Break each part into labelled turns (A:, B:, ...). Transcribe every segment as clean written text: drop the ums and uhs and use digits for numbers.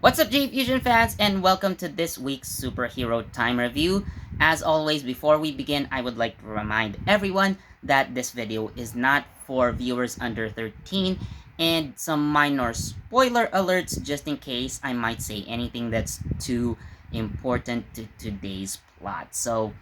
A: What's up, J Fusion fans, and welcome to this week's Superhero Time Review. As always, before we begin, I would like to remind everyone that this video is not for viewers under 13, and some minor spoiler alerts just in case I might say anything that's too important to today's plot. So,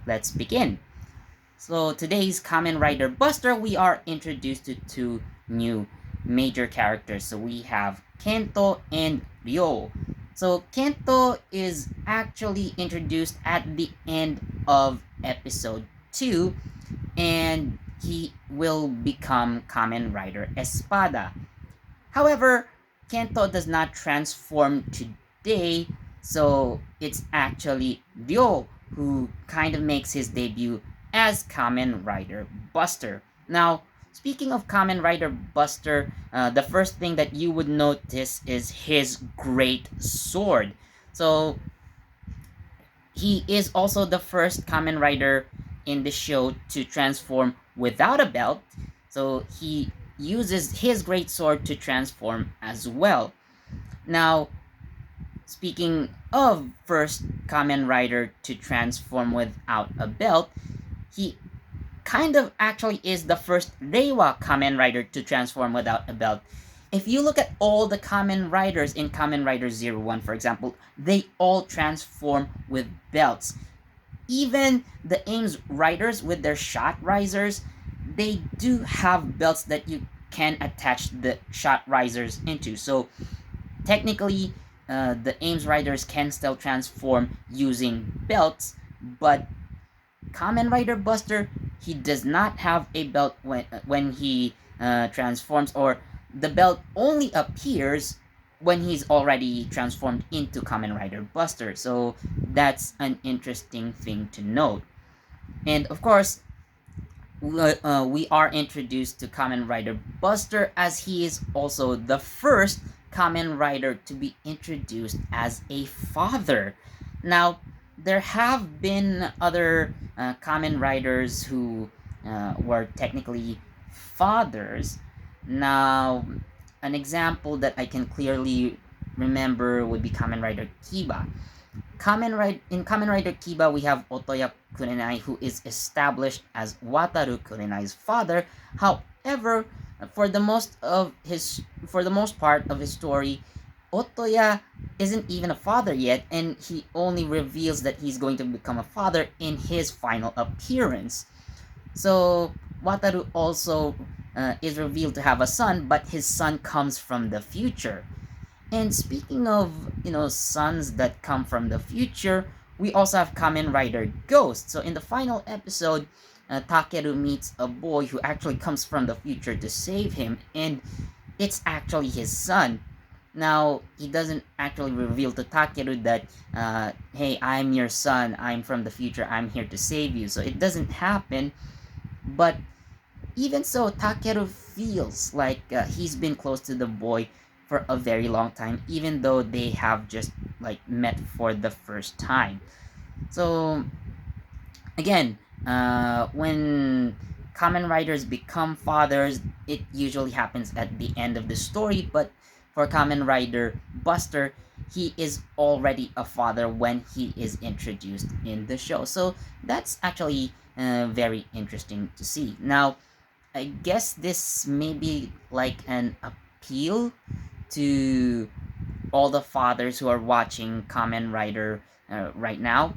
A: let's begin. So today's Kamen Rider Buster, we are introduced to two new major characters. So we have Kento and Ryo. So Kento is actually introduced at the end of episode 2, and he will become Kamen Rider Espada. However, Kento does not transform today, so it's actually Ryo who kind of makes his debut as Kamen Rider Buster. Now, speaking of Kamen Rider Buster, the first thing that you would notice is his great sword. So, he is also the first Kamen Rider in the show to transform without a belt. So, he uses his great sword to transform as well. Now, speaking of first Kamen Rider to transform without a belt, he kind of actually is the first Reiwa Kamen Rider to transform without a belt. If you look at all the Kamen Riders in Kamen Rider 01, for example, they all transform with belts. Even the Ames Riders with their shot risers, they do have belts that you can attach the shot risers into. So technically, the Ames Riders can still transform using belts, but Kamen Rider Buster, he does not have a belt when he transforms, or the belt only appears when he's already transformed into Kamen Rider Buster. So that's an interesting thing to note. And of course, we are introduced to Kamen Rider Buster as he is also the first Kamen Rider to be introduced as a father. Now, there have been other Kamen Riders who were technically fathers. Now, an example that I can clearly remember would be Kamen Rider Kiba. In Kamen Rider Kiba, we have Otoya Kurenai, who is established as Wataru Kurenai's father. However, for the most part of his story, Otoya isn't even a father yet, and he only reveals that he's going to become a father in his final appearance. So Wataru also is revealed to have a son, but his son comes from the future. And speaking of, sons that come from the future, we also have Kamen Rider Ghost. So in the final episode, Takeru meets a boy who actually comes from the future to save him, and it's actually his son. Now, he doesn't actually reveal to Takeru that, hey, I'm your son, I'm from the future, I'm here to save you. So it doesn't happen, but even so, Takeru feels like he's been close to the boy for a very long time, even though they have just met for the first time. So again, when Kamen Riders become fathers, it usually happens at the end of the story. But for Kamen Rider Buster, he is already a father when he is introduced in the show. So that's actually very interesting to see. Now, I guess this may be like an appeal to all the fathers who are watching Kamen Rider right now.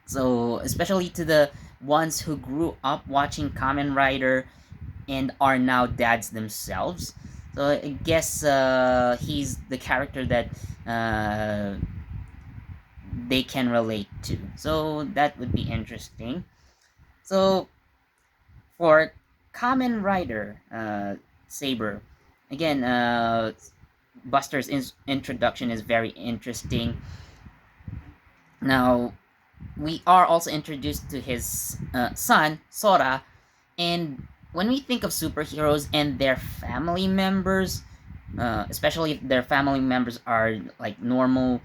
A: So, especially to the ones who grew up watching Kamen Rider and are now dads themselves. So, I guess he's the character that they can relate to. So, that would be interesting. So, for Kamen Rider Saber, again, Buster's introduction is very interesting. Now, we are also introduced to his son, Sora, and when we think of superheroes and their family members, especially if their family members are like normal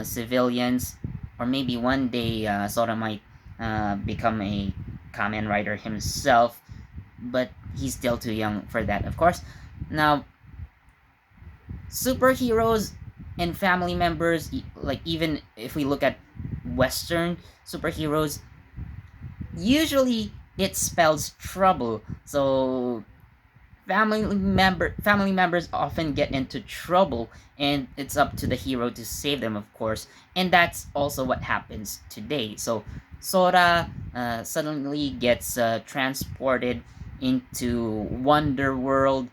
A: civilians, or maybe one day Sora might become a Kamen Rider himself, but he's still too young for that, of course. Now, superheroes and family members, like even if we look at Western superheroes, usually it spells trouble. So family members often get into trouble, and it's up to the hero to save them, of course. And that's also what happens today. So Sora suddenly gets transported into Wonder World,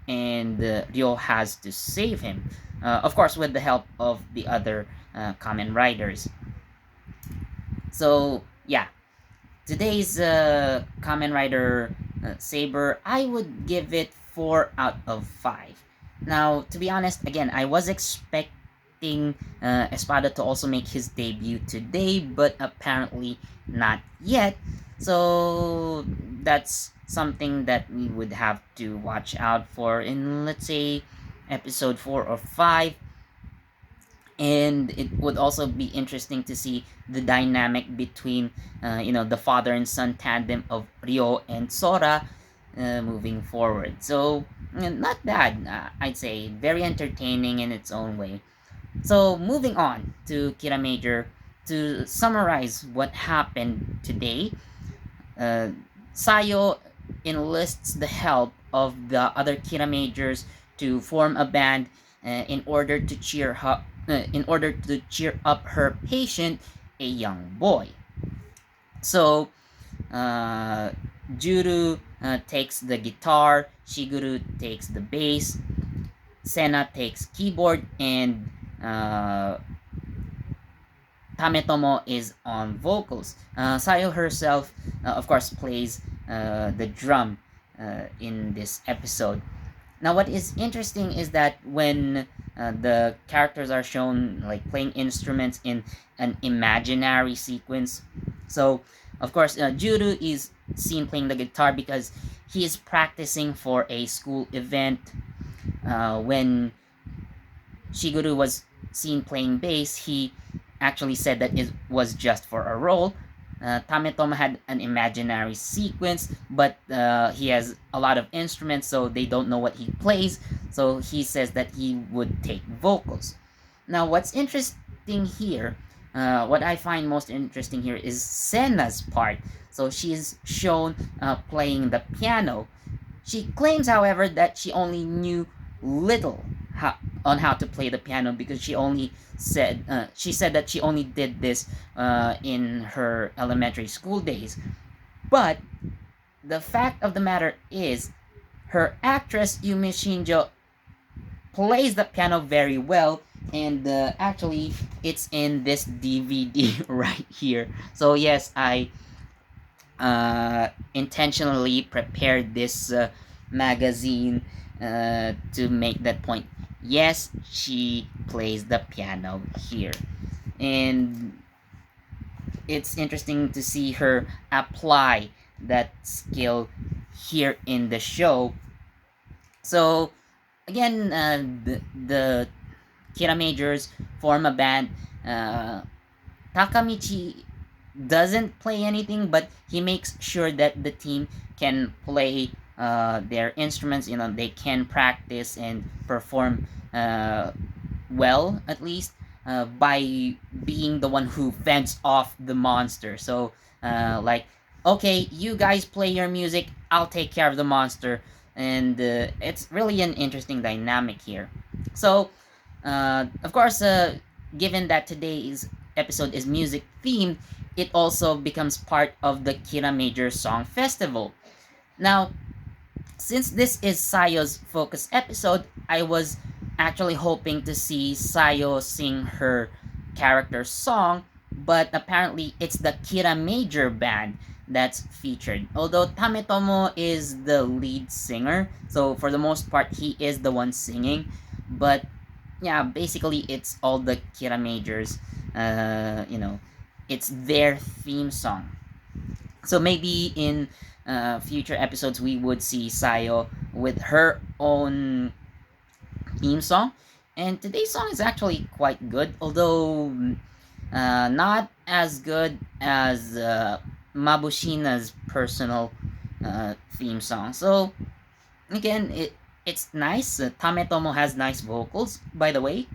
A: and Ryo has to save him, of course with the help of the other Kamen Riders. So yeah, today's Kamen Rider Saber, I would give it 4 out of 5. Now, to be honest, again, I was expecting Espada to also make his debut today, but apparently not yet. So that's something that we would have to watch out for in, let's say, episode 4 or 5. And it would also be interesting to see the dynamic between the father and son tandem of Ryo and Sora moving forward. So not bad, I'd say. Very entertaining in its own way. So moving on to Kira Major, to summarize what happened today. uh, Sayo enlists the help of the other Kira majors to form a band in order to cheer up her patient, a young boy. So uh, Juru takes the guitar, Shiguru takes the bass, Sena takes keyboard, and Tametomo is on vocals. Sayo herself, of course, plays the drum in this episode. Now, what is interesting is that when the characters are shown like playing instruments in an imaginary sequence, so of course, Juru is seen playing the guitar because he is practicing for a school event. When Shiguru was seen playing bass, he actually said that it was just for a role. Tametomo had an imaginary sequence, but he has a lot of instruments, so they don't know what he plays. So he says that he would take vocals. Now, what's interesting here, what I find most interesting here is Senna's part. So she's shown playing the piano. She claims, however, that she only knew little on how to play the piano because she said that she only did this in her elementary school days. But the fact of the matter is, her actress Yumi Shinjo plays the piano very well, and actually, it's in this DVD right here. So yes, I intentionally prepared this magazine to make that point. Yes, she plays the piano here. And it's interesting to see her apply that skill here in the show. So, again, the Kira Majors form a band. Takamichi doesn't play anything, but he makes sure that the team can play their instruments. They can practice and perform well, at least by being the one who fends off the monster. So, like, okay, you guys play your music, I'll take care of the monster. And it's really an interesting dynamic here. So, of course, given that today's episode is music themed, it also becomes part of the Kira Major Song Festival. Now, since this is Sayo's focus episode, I was actually hoping to see Sayo sing her character song, but apparently it's the Kira Major band that's featured. Although Tametomo is the lead singer, so for the most part he is the one singing, but yeah, basically it's all the Kira Majors. It's their theme song. So maybe in future episodes we would see Sayo with her own theme song. And today's song is actually quite good, although not as good as Mabushina's personal theme song. So again, it's nice. Tametomo has nice vocals, by the way.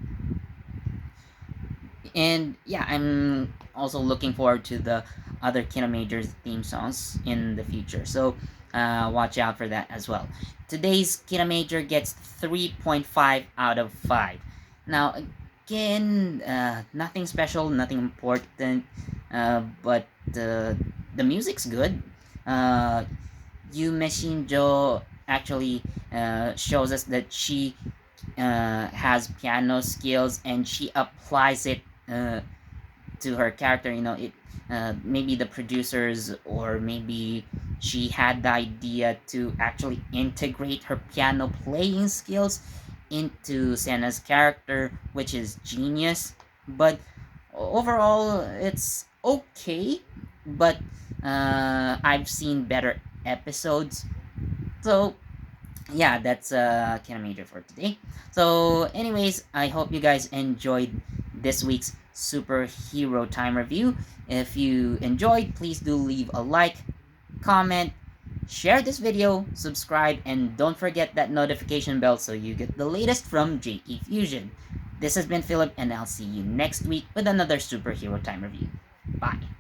A: And yeah, I'm also looking forward to the other Kino Majors theme songs in the future. So watch out for that as well. Today's Kino Major gets 3.5 out of 5. Now, again, nothing special, nothing important, but the music's good. Uh, Yume Shinjo actually shows us that she has piano skills and she applies it to her character. You know, it maybe the producers or maybe she had the idea to actually integrate her piano playing skills into Senna's character, which is genius. But overall, it's okay. But I've seen better episodes. So yeah, that's kind of major for today. So, anyways, I hope you guys enjoyed this week's superhero time review. If you enjoyed, please do leave a like, comment, share this video, subscribe, and don't forget that notification bell so you get the latest from JE Fusion. This has been Philip, and I'll see you next week with another superhero time review. Bye.